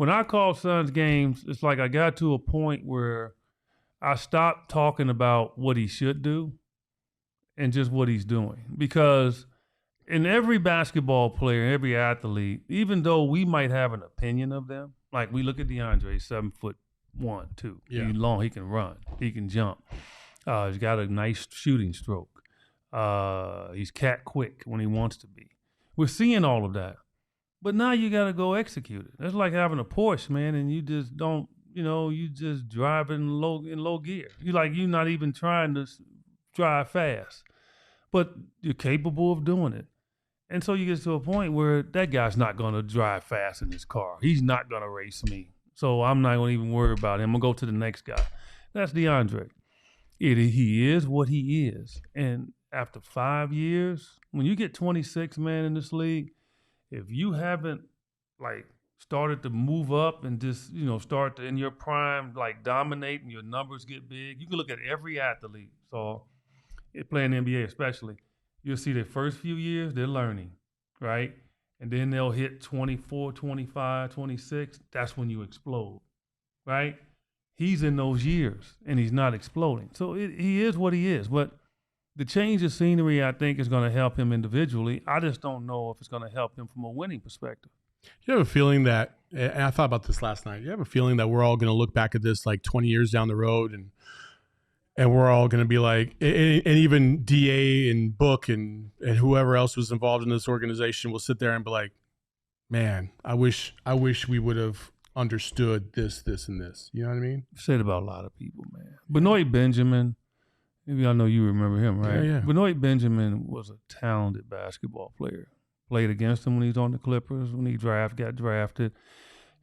when I call Suns games, it's like I got to a point where I stopped talking about what he should do and just what he's doing. Because in every basketball player, every athlete, even though we might have an opinion of them, like we look at Deandre, 7'1", 2. Yeah. He's long, he can run, he can jump. He's got a nice shooting stroke. He's cat quick when he wants to be. We're seeing all of that. But now you got to go execute it. It's like having a Porsche, man, and you just don't, you just drive in low gear. You're not even trying to drive fast. But you're capable of doing it. And so you get to a point where that guy's not going to drive fast in his car. He's not going to race me. So I'm not going to even worry about him. I'm going to go to the next guy. That's Deandre. He is what he is. And after 5 years, when you get 26, man, in this league, if you haven't, started to move up and just, start to, in your prime, dominate and your numbers get big, you can look at every athlete. So playing NBA especially, you'll see their first few years, they're learning, right? And then they'll hit 24, 25, 26. That's when you explode, right? He's in those years, and he's not exploding. So he is what he is. But the change of scenery, I think, is going to help him individually. I just don't know if it's going to help him from a winning perspective. You have a feeling that, and I thought about this last night, you have a feeling that we're all going to look back at this 20 years down the road, and we're all going to be like, and even DA and Book and whoever else was involved in this organization will sit there and be like, man, I wish we would have understood this, and this. You know what I mean? Said about a lot of people, man. Benoit Benjamin, maybe I know you remember him, right? Yeah. Benoit Benjamin was a talented basketball player. Played against him when he was on the Clippers, when he got drafted.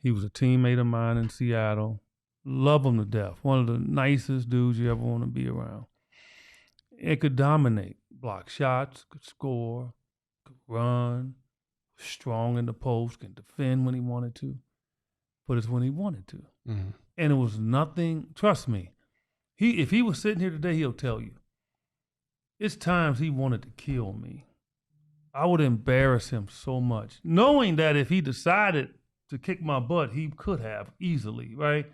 He was a teammate of mine in Seattle. Love him to death. One of the nicest dudes you ever want to be around. It could dominate, block shots, could score, could run, strong in the post, can defend when he wanted to. But it's when he wanted to. Mm-hmm. And it was nothing, trust me, if he was sitting here today, he'll tell you. It's times he wanted to kill me. I would embarrass him so much, knowing that if he decided to kick my butt, he could have easily, right?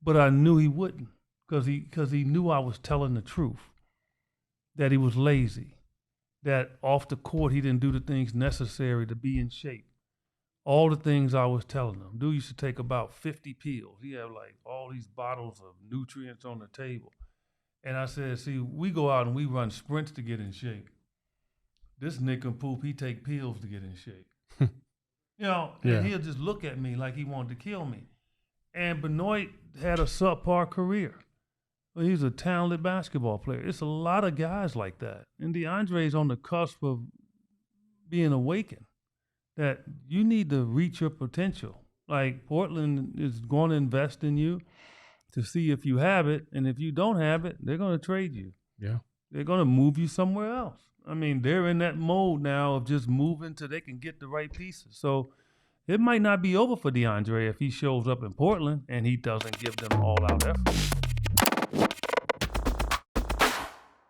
But I knew he wouldn't because he knew I was telling the truth, that he was lazy, that off the court he didn't do the things necessary to be in shape. All the things I was telling him. Dude used to take about 50 pills. He had all these bottles of nutrients on the table. And I said, see, we go out and we run sprints to get in shape. This nincompoop, he take pills to get in shape. And he'll just look at me like he wanted to kill me. And Benoit had a subpar career. But he's a talented basketball player. It's a lot of guys like that. And Deandre's on the cusp of being awakened, that you need to reach your potential. Portland is going to invest in you to see if you have it. And if you don't have it, they're going to trade you. Yeah. They're going to move you somewhere else. I mean, they're in that mode now of just moving till they can get the right pieces. So it might not be over for Deandre if he shows up in Portland and he doesn't give them all-out effort.